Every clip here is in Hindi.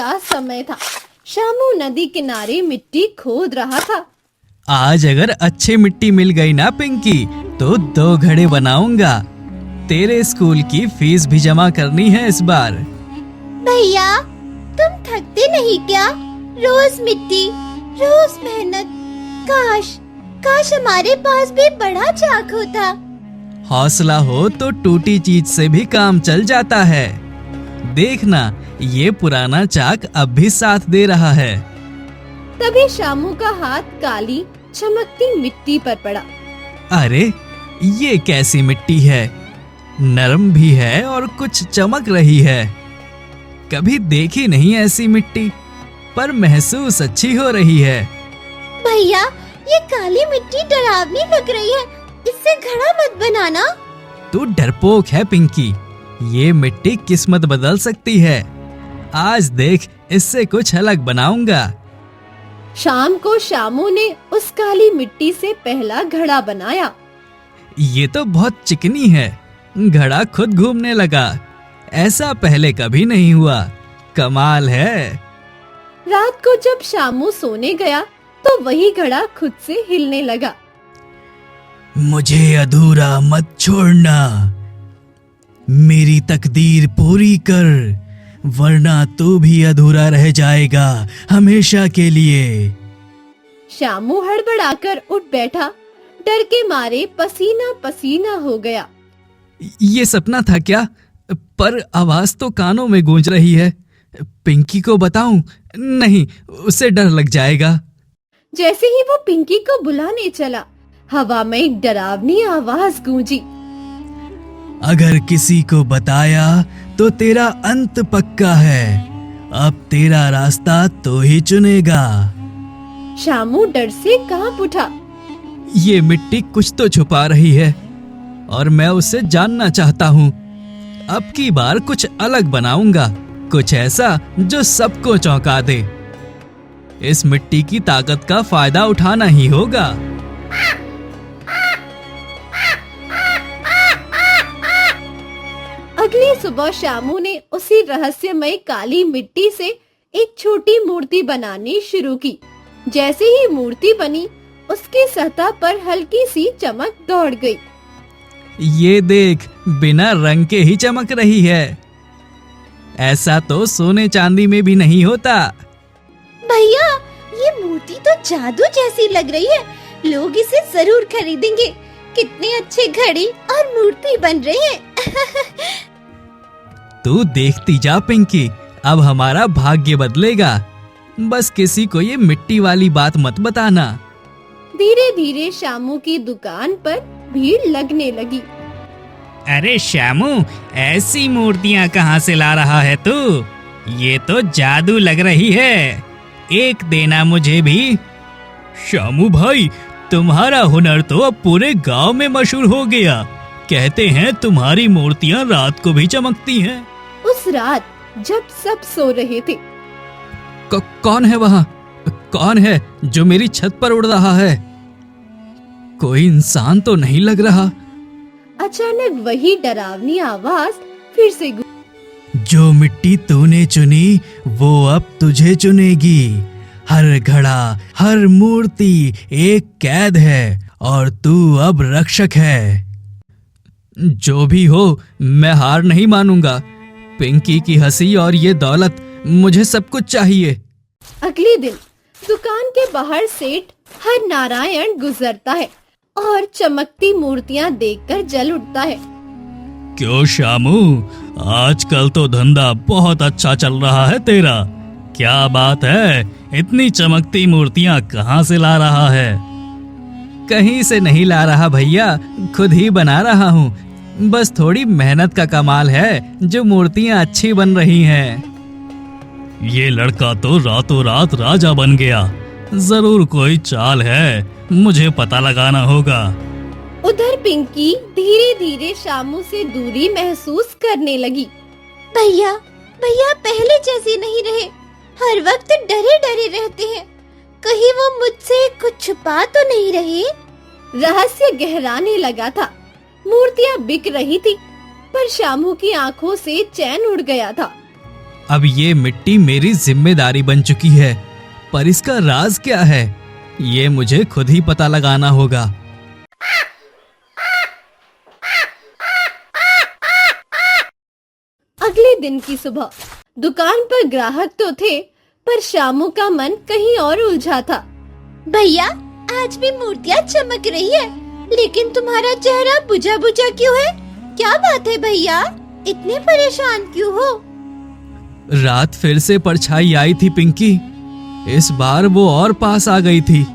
का समय था। शामू नदी किनारे मिट्टी खोद रहा था। आज अगर अच्छी मिट्टी मिल गई ना पिंकी, तो 2 घड़े बनाऊंगा। तेरे स्कूल की फीस भी जमा करनी है इस बार। भैया, तुम थकते नहीं क्या? रोज मिट्टी, रोज मेहनत। काश हमारे पास भी बड़ा चाक होता। हौसला हो तो टूटी चीज से भी काम चल जाता है। देखना, ये पुराना चाक अब भी साथ दे रहा है। तभी शामू का हाथ काली चमकती मिट्टी पर पड़ा। अरे, ये कैसी मिट्टी है? नरम भी है और कुछ चमक रही है। कभी देखी नहीं ऐसी मिट्टी, पर महसूस अच्छी हो रही है। भैया, ये काली मिट्टी डरावनी लग रही है। इससे घड़ा मत बनाना। तू डरपोक है पिंकी। ये मिट्टी किस्मत बदल सकती है। आज देख, इससे कुछ अलग बनाऊंगा। शाम को शामू ने उस काली मिट्टी से पहला घड़ा बनाया। ये तो बहुत चिकनी है। घड़ा खुद घूमने लगा। ऐसा पहले कभी नहीं हुआ। कमाल है। रात को जब शामू सोने गया तो वही घड़ा खुद से हिलने लगा। मुझे अधूरा मत छोड़ना। मेरी तकदीर पूरी कर, वरना तू भी अधूरा रह जाएगा हमेशा के लिए। शामू हड़बड़ाकर उठ बैठा। डर के मारे पसीना पसीना हो गया। ये सपना था क्या? पर आवाज तो कानों में गूंज रही है। पिंकी को बताऊं? नहीं, उसे डर लग जाएगा। जैसे ही वो पिंकी को बुलाने चला, हवा में एक डरावनी आवाज गूंजी। अगर किसी को बताया तो तेरा अंत पक्का है। अब तेरा रास्ता तो ही चुनेगा। शामू डर से कांप उठा। ये मिट्टी कुछ तो छुपा रही है और मैं उसे जानना चाहता हूँ। अब की बार कुछ अलग बनाऊंगा, कुछ ऐसा जो सबको चौंका दे। इस मिट्टी की ताकत का फायदा उठाना ही होगा। अगली सुबह शामू ने उसी रहस्यमय काली मिट्टी से एक छोटी मूर्ति बनानी शुरू की। जैसे ही मूर्ति बनी, उसकी सतह पर हल्की सी चमक दौड़ गई। ये देख, बिना रंग के ही चमक रही है। ऐसा तो सोने चांदी में भी नहीं होता। भैया, ये मूर्ति तो जादू जैसी लग रही है। लोग इसे जरूर खरीदेंगे। कितने अच्छे घड़ी और मूर्ति बन रहे हैं। तू देखती जा पिंकी, अब हमारा भाग्य बदलेगा। बस किसी को ये मिट्टी वाली बात मत बताना। धीरे धीरे शामू की दुकान पर भीड़ लगने लगी। अरे श्यामू, ऐसी मूर्तियाँ कहाँ से ला रहा है तू? ये तो जादू लग रही है। एक देना मुझे भी। श्यामू भाई, तुम्हारा हुनर तो अब पूरे गांव में मशहूर हो गया। कहते हैं तुम्हारी मूर्तियाँ रात को भी चमकती हैं। उस रात जब सब सो रहे थे, कौन है वहाँ? कौन है जो मेरी छत पर उड़ रहा है? कोई इंसान तो नहीं लग रहा। अचानक वही डरावनी आवाज फिर से जो मिट्टी तूने चुनी, वो अब तुझे चुनेगी। हर घड़ा, हर मूर्ति एक कैद है और तू अब रक्षक है। जो भी हो, मैं हार नहीं मानूंगा। पिंकी की हंसी और ये दौलत, मुझे सब कुछ चाहिए। अगले दिन दुकान के बाहर सेठ हर नारायण गुजरता है और चमकती मूर्तियां देखकर जल उठता है। क्यों शामू, आजकल तो धंधा बहुत अच्छा चल रहा है तेरा। क्या बात है, इतनी चमकती मूर्तियां कहाँ से ला रहा है? कहीं से नहीं ला रहा भैया, खुद ही बना रहा हूँ। बस थोड़ी मेहनत का कमाल है जो मूर्तियां अच्छी बन रही हैं। ये लड़का तो रातों रात राजा बन गया। जरूर कोई चाल है, मुझे पता लगाना होगा। उधर पिंकी धीरे धीरे शामू से दूरी महसूस करने लगी। भैया, पहले जैसे नहीं रहे। हर वक्त डरे डरे रहते हैं। कहीं वो मुझसे कुछ छुपा तो नहीं रहे? रहस्य गहराने लगा था। मूर्तियां बिक रही थी, पर शामू की आंखों से चैन उड़ गया था। अब ये मिट्टी मेरी जिम्मेदारी बन चुकी है, पर इसका राज क्या है ये मुझे खुद ही पता लगाना होगा। अगले दिन की सुबह दुकान पर ग्राहक तो थे, पर शामू का मन कहीं और उलझा था। भैया, आज भी मूर्तियाँ चमक रही है, लेकिन तुम्हारा चेहरा बुझा बुझा क्यों है? क्या बात है भैया, इतने परेशान क्यों हो? रात फिर से परछाई आई थी पिंकी। इस बार वो और पास आ गई थी।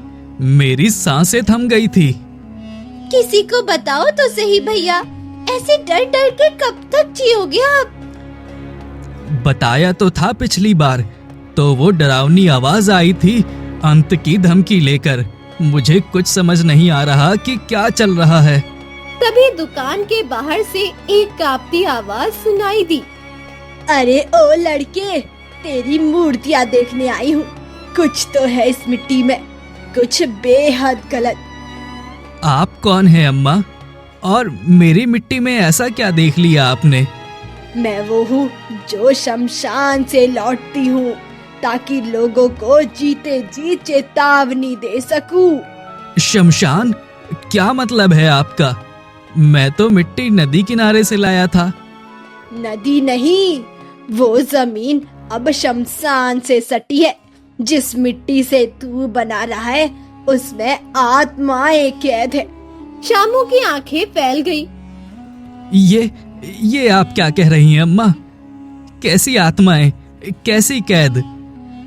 मेरी सांसें थम गई थी। किसी को बताओ तो सही भैया, ऐसे डर डर के कब तक जियोगे आप? बताया तो था पिछली बार, तो वो डरावनी आवाज आई थी अंत की धमकी लेकर। मुझे कुछ समझ नहीं आ रहा कि क्या चल रहा है। तभी दुकान के बाहर से एक कांपती आवाज सुनाई दी। अरे ओ लड़के, तेरी मूर्तियाँ देखने आई हूँ। कुछ तो है इस मिट्टी में, कुछ बेहद गलत। आप कौन है अम्मा? और मेरी मिट्टी में ऐसा क्या देख लिया आपने? मैं वो हूँ जो शमशान से लौटती हूँ, ताकि लोगों को जीते जी चेतावनी दे सकूं। शमशान? क्या मतलब है आपका? मैं तो मिट्टी नदी किनारे से लाया था। नदी नहीं, वो जमीन अब शमशान से सटी है। जिस मिट्टी से तू बना रहा है उसमें आत्माएं कैद है। शामू की आंखें फैल गई। ये आप क्या कह रही हैं अम्मा? कैसी आत्माएं, कैसी कैद?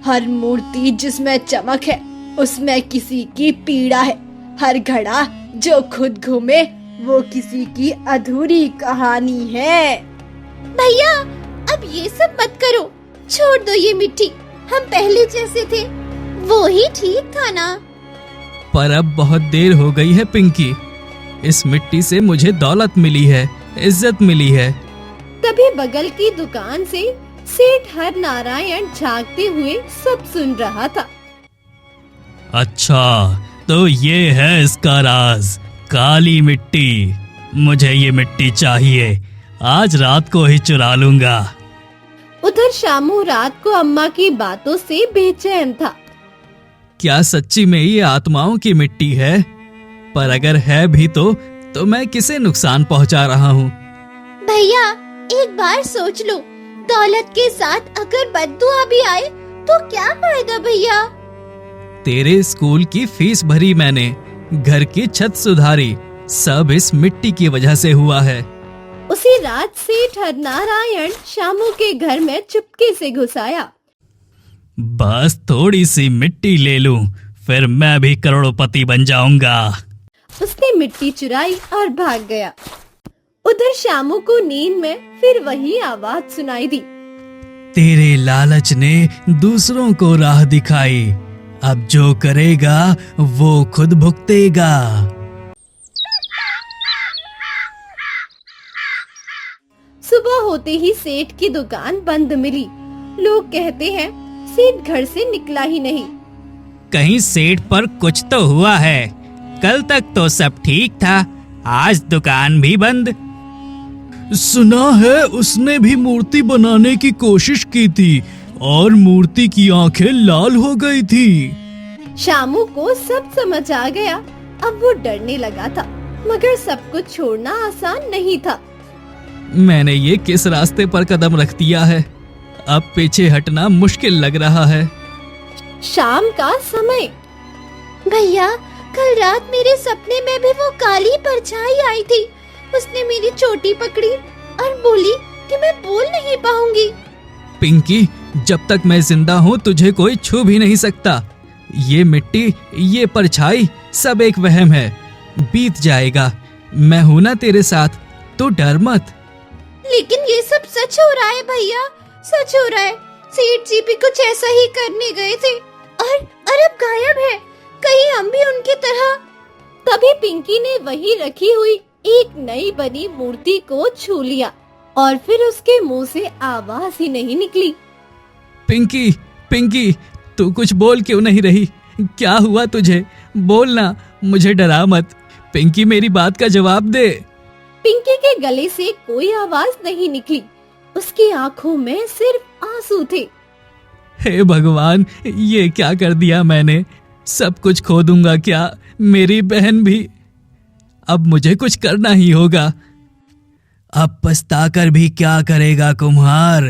हर मूर्ति जिसमें चमक है उसमें किसी की पीड़ा है। हर घड़ा जो खुद घूमे वो किसी की अधूरी कहानी है। भैया, अब ये सब मत करो, छोड़ दो ये मिट्टी। हम पहले जैसे थे वो ही ठीक था ना? पर अब बहुत देर हो गई है पिंकी। इस मिट्टी से मुझे दौलत मिली है, इज्जत मिली है। तभी बगल की दुकान से सेठ हर नारायण झांकते हुए सब सुन रहा था। अच्छा, तो ये है इसका राज, काली मिट्टी। मुझे ये मिट्टी चाहिए, आज रात को ही चुरा लूंगा। उधर शामू रात को अम्मा की बातों से बेचैन था। क्या सच्ची में ये आत्माओं की मिट्टी है? पर अगर है भी तो मैं किसे नुकसान पहुंचा रहा हूँ? भैया, एक बार सोच लो, दौलत के साथ अगर बद्दुआ भी आए तो क्या फायदा भैया? तेरे स्कूल की फीस भरी मैंने, घर की छत सुधारी, सब इस मिट्टी की वजह से हुआ है। उसी रात सेठ हरनारायण शामू के घर में चुपके से घुस आया। बस थोड़ी सी मिट्टी ले लूं, फिर मैं भी करोड़पति बन जाऊंगा। उसने मिट्टी चुराई और भाग गया। उधर शामू को नींद में फिर वही आवाज सुनाई दी। तेरे लालच ने दूसरों को राह दिखाई, अब जो करेगा वो खुद भुगतेगा। सुबह होते ही सेठ की दुकान बंद मिली। लोग कहते हैं सेठ घर से निकला ही नहीं। कहीं सेठ पर कुछ तो हुआ है। कल तक तो सब ठीक था, आज दुकान भी बंद। सुना है उसने भी मूर्ति बनाने की कोशिश की थी और मूर्ति की आंखें लाल हो गई थी। शामू को सब समझ आ गया। अब वो डरने लगा था, मगर सब कुछ छोड़ना आसान नहीं था। मैंने ये किस रास्ते पर कदम रख दिया है? अब पीछे हटना मुश्किल लग रहा है। शाम का समय। भैया, कल रात मेरे सपने में भी वो काली परछाई आई थी। उसने मेरी चोटी पकड़ी और बोली कि मैं बोल नहीं पाऊंगी। पिंकी, जब तक मैं जिंदा हूँ तुझे कोई छू भी नहीं सकता। ये मिट्टी, ये परछाई सब एक वहम है, बीत जाएगा। मैं हूँ ना तेरे साथ, तो डर मत। लेकिन ये सब सच हो रहा है भैया, सच हो रहा है। सेठ जी भी कुछ ऐसा ही करने गए थे और अब गायब है। कहीं हम भी उनकी तरह। तभी पिंकी ने वही रखी हुई एक नई बनी मूर्ति को छू लिया और फिर उसके मुंह से आवाज ही नहीं निकली। पिंकी, पिंकी, तू कुछ बोल क्यों नहीं रही? क्या हुआ तुझे? बोलना, मुझे डरा मत। पिंकी, मेरी बात का जवाब दे। पिंकी के गले से कोई आवाज नहीं निकली। उसकी आंखों में सिर्फ आंसू थे। हे भगवान, ये क्या कर दिया मैंने? सब कुछ खो दूंगा क्या? मेरी बहन भी। अब मुझे कुछ करना ही होगा। अब पछताकर भी क्या करेगा कुम्हार?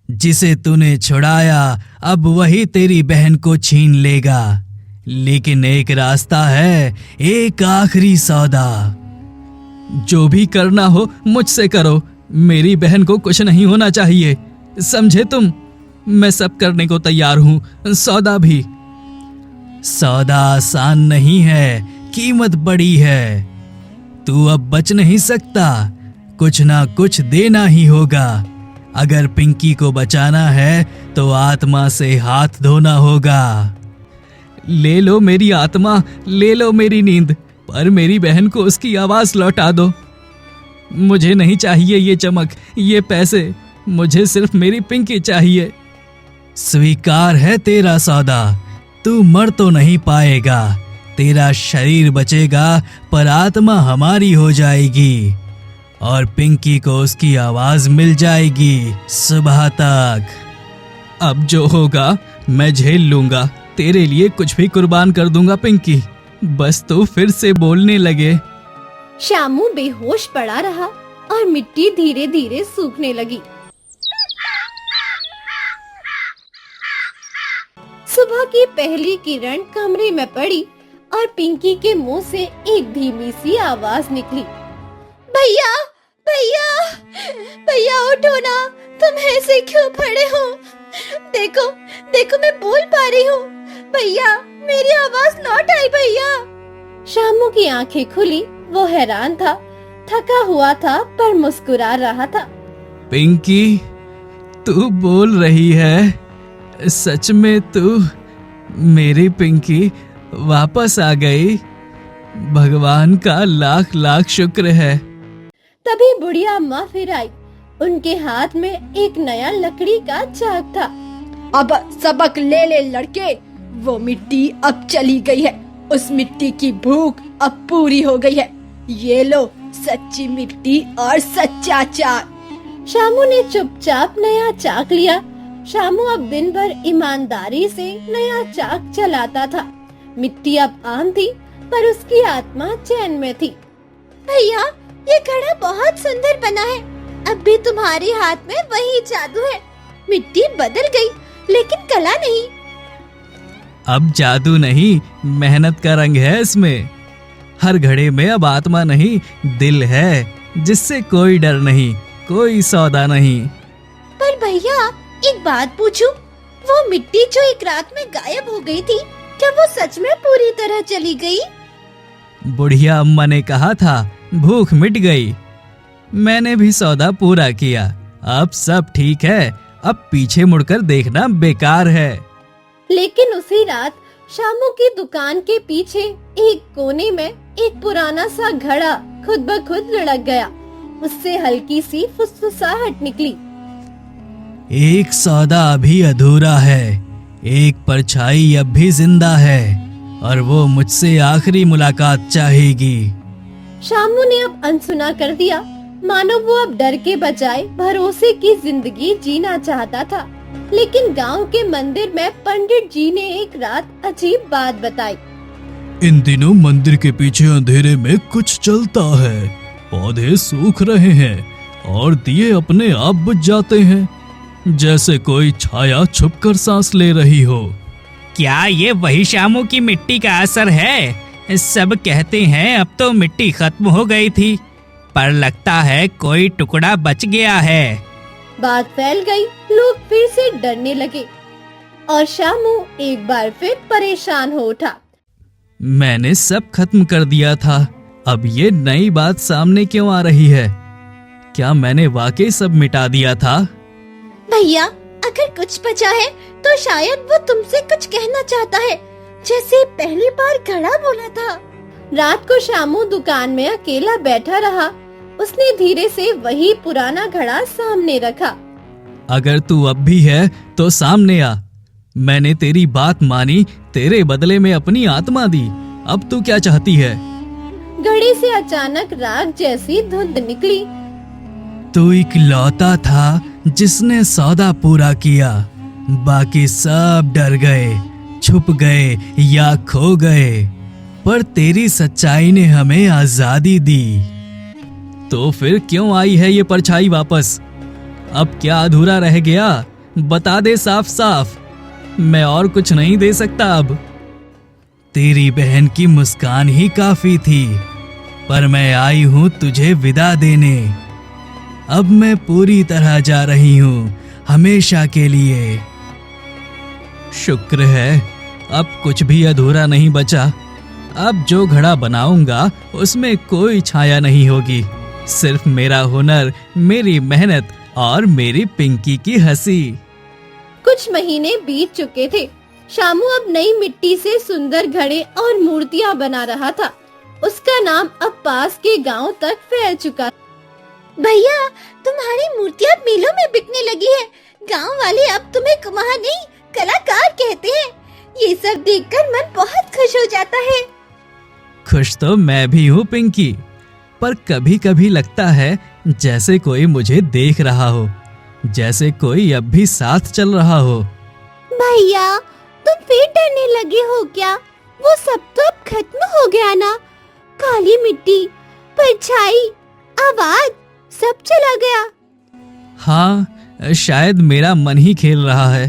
जिसे तूने छुड़ाया अब वही तेरी बहन को छीन लेगा। लेकिन एक रास्ता है, एक आखिरी सौदा। जो भी करना हो मुझसे करो, मेरी बहन को कुछ नहीं होना चाहिए, समझे तुम? मैं सब करने को तैयार हूं, सौदा भी। सौदा आसान नहीं है, कीमत बड़ी है। तू अब बच नहीं सकता, कुछ ना कुछ देना ही होगा। अगर पिंकी को बचाना है तो आत्मा से हाथ धोना होगा। ले लो मेरी आत्मा, ले लो मेरी नींद, पर मेरी बहन को उसकी आवाज लौटा दो। मुझे नहीं चाहिए ये चमक, ये पैसे, मुझे सिर्फ मेरी पिंकी चाहिए। स्वीकार है तेरा सौदा, तू मर तो नहीं पाएगा। तेरा शरीर बचेगा पर आत्मा हमारी हो जाएगी और पिंकी को उसकी आवाज मिल जाएगी सुबह तक। अब जो होगा मैं झेल लूंगा, तेरे लिए कुछ भी कुर्बान कर दूंगा पिंकी, बस तू फिर से बोलने लगे। शामू बेहोश पड़ा रहा और मिट्टी धीरे धीरे सूखने लगी। सुबह की पहली किरण कमरे में पड़ी और पिंकी के मुंह से एक धीमी सी आवाज निकली। भैया, भैया, भैया उठो ना, तुम ऐसे क्यों पड़े हो? देखो, देखो मैं बोल पा रही हूँ। भैया, मेरी आवाज लौट आई भैया। शामू की आंखें खुली, वो हैरान था, थका हुआ था पर मुस्कुरा रहा था। पिंकी, तू बोल रही है? सच में तू? मेरी पिंकी वापस आ गई, भगवान का लाख लाख शुक्र है। तभी बुढ़िया अम्मा फिर आई, उनके हाथ में एक नया लकड़ी का चाक था। अब सबक ले ले लड़के, वो मिट्टी अब चली गई है, उस मिट्टी की भूख अब पूरी हो गई है। ये लो सच्ची मिट्टी और सच्चा चाक। शामू ने चुपचाप नया चाक लिया। शामू अब दिन भर ईमानदारी से नया चाक चलाता था। मिट्टी अब आम थी पर उसकी आत्मा चैन में थी। भैया, ये घड़ा बहुत सुंदर बना है, अब भी तुम्हारे हाथ में वही जादू है। मिट्टी बदल गई लेकिन कला नहीं। अब जादू नहीं, मेहनत का रंग है इसमें। हर घड़े में अब आत्मा नहीं, दिल है, जिससे कोई डर नहीं, कोई सौदा नहीं। पर भैया, एक बात पूछूं? वो मिट्टी जो एक रात में गायब हो गई थी, क्या वो सच में पूरी तरह चली गई? बुढ़िया अम्मा ने कहा था, भूख मिट गई। मैंने भी सौदा पूरा किया, अब सब ठीक है। अब पीछे मुड़कर देखना बेकार है। लेकिन उसी रात शामू की दुकान के पीछे एक कोने में एक पुराना सा घड़ा खुद ब खुद लुढ़क गया। उससे हल्की सी फुसफुसाहट निकली। एक सौदा अभी अधूरा है, एक परछाई अब भी जिंदा है और वो मुझसे आखिरी मुलाकात चाहेगी। शामू ने अब अनसुना कर दिया, मानो वो अब डर के बजाय भरोसे की जिंदगी जीना चाहता था। लेकिन गांव के मंदिर में पंडित जी ने एक रात अजीब बात बताई। इन दिनों मंदिर के पीछे अंधेरे में कुछ चलता है, पौधे सूख रहे हैं और दिए अपने आप बुझ जाते हैं, जैसे कोई छाया छुपकर सांस ले रही हो। क्या ये वही शामू की मिट्टी का असर है? सब कहते हैं अब तो मिट्टी खत्म हो गई थी, पर लगता है कोई टुकड़ा बच गया है। बात फैल गई, लोग फिर से डरने लगे और शामू एक बार फिर परेशान हो उठा। मैंने सब खत्म कर दिया था, अब ये नई बात सामने क्यों आ रही है? क्या मैंने वाकई सब मिटा दिया था? भैया, अगर कुछ बचा है तो शायद वो तुमसे कुछ कहना चाहता है, जैसे पहली बार घड़ा बोला था। रात को शामू दुकान में अकेला बैठा रहा। उसने धीरे से वही पुराना घड़ा सामने रखा। अगर तू अब भी है तो सामने आ। मैंने तेरी बात मानी, तेरे बदले में अपनी आत्मा दी। अब तू क्या चाहती है? घड़े से अचानक राख जैसी धुंध निकली। तू इकलौता था जिसने सौदा पूरा किया, बाकी सब डर गए, छुप गए या खो गए, पर तेरी सच्चाई ने हमें आजादी दी। तो फिर क्यों आई है ये परछाई वापस? अब क्या अधूरा रह गया? बता दे साफ साफ। मैं और कुछ नहीं दे सकता अब। तेरी बहन की मुस्कान ही काफी थी, पर मैं आई हूं तुझे विदा देने। अब मैं पूरी तरह जा रही हूं, हमेशा के लिए। शुक्र है अब कुछ भी अधूरा नहीं बचा। अब जो घड़ा बनाऊंगा उसमें कोई छाया नहीं होगी, सिर्फ मेरा हुनर, मेरी मेहनत और मेरी पिंकी की हंसी। कुछ महीने बीत चुके थे। शामू अब नई मिट्टी से सुंदर घड़े और मूर्तियां बना रहा था। उसका नाम अब पास के गांव तक फैल चुका। भैया, तुम्हारी मूर्तियाँ मेलों में बिकने लगी है। गांव वाले अब तुम्हें कुम्हार नहीं, कलाकार कहते हैं। ये सब देखकर मन बहुत खुश हो जाता है। खुश तो मैं भी हूँ पिंकी, पर कभी कभी लगता है जैसे कोई मुझे देख रहा हो, जैसे कोई अब भी साथ चल रहा हो। भैया, तुम फिर डरने लगे हो क्या? वो सब तो अब खत्म हो गया ना? काली मिट्टी, परछाई, आवाज सब चला गया। हाँ, शायद मेरा मन ही खेल रहा है,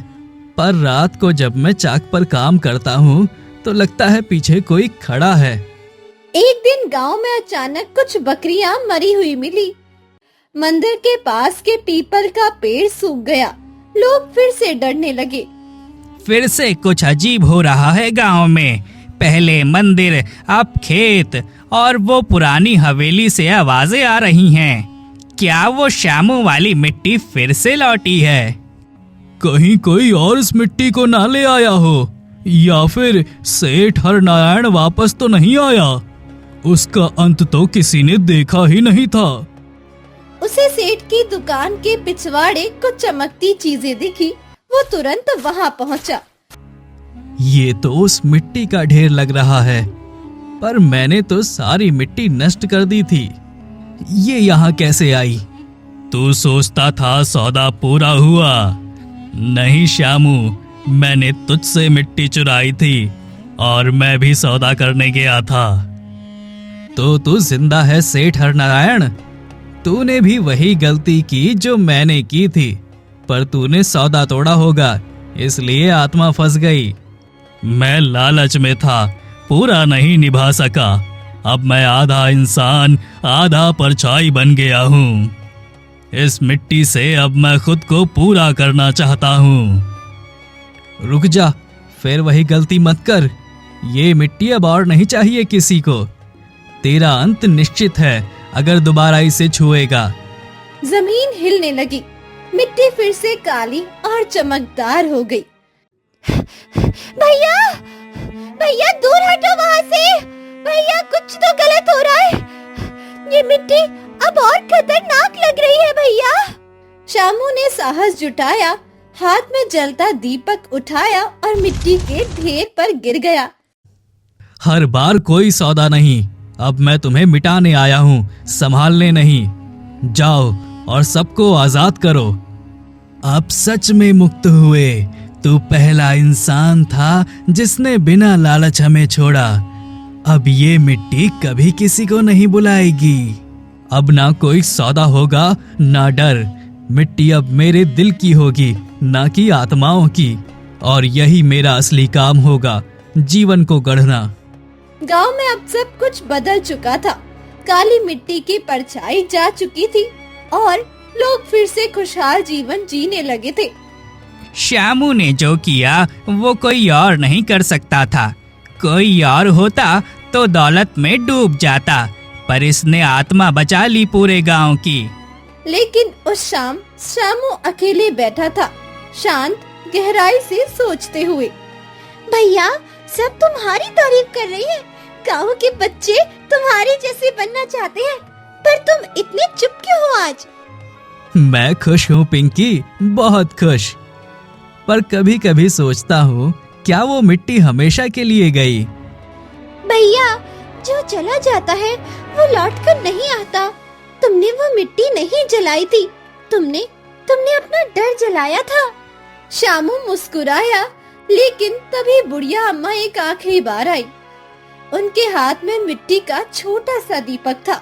पर रात को जब मैं चाक पर काम करता हूँ तो लगता है पीछे कोई खड़ा है। एक दिन गांव में अचानक कुछ बकरियां मरी हुई मिली। मंदिर के पास के पीपल का पेड़ सूख गया। लोग फिर से डरने लगे। फिर से कुछ अजीब हो रहा है गांव में। पहले मंदिर, अब खेत, और वो पुरानी हवेली से आवाजें आ रही हैं। क्या वो शामू वाली मिट्टी फिर से लौटी है? कहीं कोई और इस मिट्टी को ना ले आया हो, या फिर सेठ हरनारायण वापस तो नहीं आया? उसका अंत तो किसी ने देखा ही नहीं था। उसे सेठ की दुकान के पिछवाड़े कुछ चमकती चीजें दिखी। वो तुरंत वहां पहुंचा। ये तो उस मिट्टी का ढेर लग रहा है, पर मैंने तो सारी मिट्टी नष्ट कर दी थी। ये यहाँ कैसे आई? तू सोचता था सौदा पूरा हुआ? नहीं शामू, मैंने तुझसे मिट्टी चुराई थी और मैं भी सौदा करने गया था। तो तू जिंदा है सेठ हरनारायण? तूने भी वही गलती की जो मैंने की थी, पर तूने सौदा तोड़ा होगा, इसलिए आत्मा फंस गई। मैं लालच में था, पूरा नहीं निभा सका। अब मैं आधा इंसान, आधा परछाई बन गया हूँ। इस मिट्टी से अब मैं खुद को पूरा करना चाहता हूँ। रुक जा, फिर वही गलती मत कर। ये मिट्टी अब और नहीं चाहिए किसी को। तेरा अंत निश्चित है अगर दोबारा इसे छुएगा। जमीन हिलने लगी। मिट्टी फिर से काली और चमकदार हो गई। भैया, भैया दूर हटो वहाँ से। भैया, कुछ तो गलत हो रहा है। ये मिट्टी अब और खतरनाक लग रही है भैया। शामू ने साहस जुटाया, हाथ में जलता दीपक उठाया और मिट्टी के ढेर पर गिर गया। हर बार कोई सौदा नहीं, अब मैं तुम्हें मिटाने आया हूँ, संभालने नहीं। जाओ और सबको आजाद करो। अब सच में मुक्त हुए। तू पहला इंसान था जिसने बिना लालच हमें छोड़ा। अब ये मिट्टी कभी किसी को नहीं बुलाएगी। अब ना कोई सौदा होगा, ना डर। मिट्टी अब मेरे दिल की होगी, ना कि आत्माओं की। और यही मेरा असली काम होगा, जीवन को गढ़ना। गांव में अब सब कुछ बदल चुका था। काली मिट्टी की परछाई जा चुकी थी और लोग फिर से खुशहाल जीवन जीने लगे थे। श्यामू ने जो किया वो कोई और नहीं कर सकता था। कोई और होता तो दौलत में डूब जाता, पर इसने आत्मा बचा ली पूरे गांव की। लेकिन उस शाम शामू अकेले बैठा था, शांत, गहराई से सोचते हुए। भैया, सब तुम्हारी तारीफ कर रहे हैं। गाँव के बच्चे तुम्हारे जैसे बनना चाहते हैं, पर तुम इतने चुप क्यों हो आज? मैं खुश हूँ पिंकी, बहुत खुश। पर कभी कभी सोचता हूँ, क्या वो मिट्टी हमेशा के लिए गई? भैया, जो चला जाता है वो लौट कर नहीं आता। तुमने वो मिट्टी नहीं जलाई थी, तुमने अपना डर जलाया था। शामू मुस्कुराया, लेकिन तभी बुढ़िया अम्मा एक आखिरी बार आई। उनके हाथ में मिट्टी का छोटा सा दीपक था।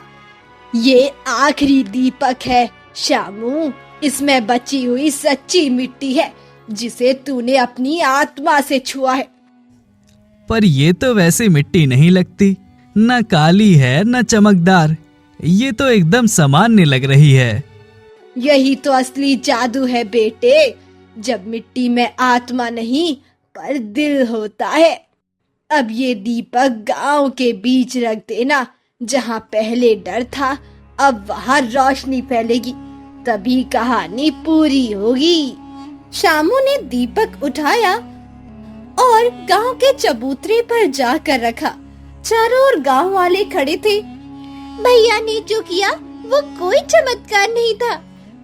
ये आखिरी दीपक है शामू, इसमें बची हुई सच्ची मिट्टी है जिसे तूने अपनी आत्मा से छुआ है। पर ये तो वैसी मिट्टी नहीं लगती, न काली है न चमकदार, ये तो एकदम सामान्य लग रही है। यही तो असली जादू है बेटे, जब मिट्टी में आत्मा नहीं पर दिल होता है। अब ये दीपक गांव के बीच रख देना, जहां पहले डर था अब वहां रोशनी फैलेगी, तभी कहानी पूरी होगी। शामू ने दीपक उठाया और गांव के चबूतरे पर जाकर रखा। चारों ओर गांव वाले खड़े थे। भैया ने जो किया वो कोई चमत्कार नहीं था,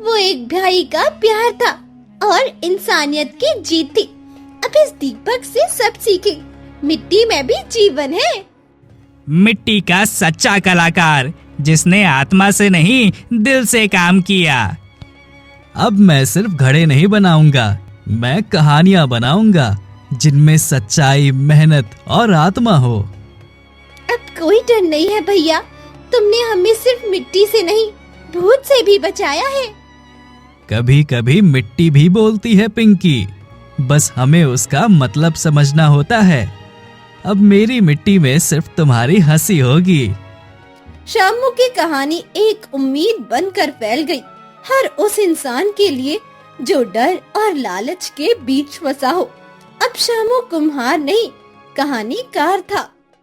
वो एक भाई का प्यार था और इंसानियत की जीत थी। अब इस दीपक से सब सीखे, मिट्टी में भी जीवन है। मिट्टी का सच्चा कलाकार, जिसने आत्मा से नहीं दिल से काम किया। अब मैं सिर्फ घड़े नहीं बनाऊंगा, मैं कहानियां बनाऊंगा जिनमें सच्चाई, मेहनत और आत्मा हो। अब कोई डर नहीं है भैया, तुमने हमें सिर्फ मिट्टी से नहीं भूत से भी बचाया है। कभी कभी मिट्टी भी बोलती है पिंकी, बस हमें उसका मतलब समझना होता है। अब मेरी मिट्टी में सिर्फ तुम्हारी हंसी होगी। शामू की कहानी एक उम्मीद बनकर फैल गई, हर उस इंसान के लिए जो डर और लालच के बीच फंसा हो। अब शामू कुम्हार नहीं, कहानीकार था।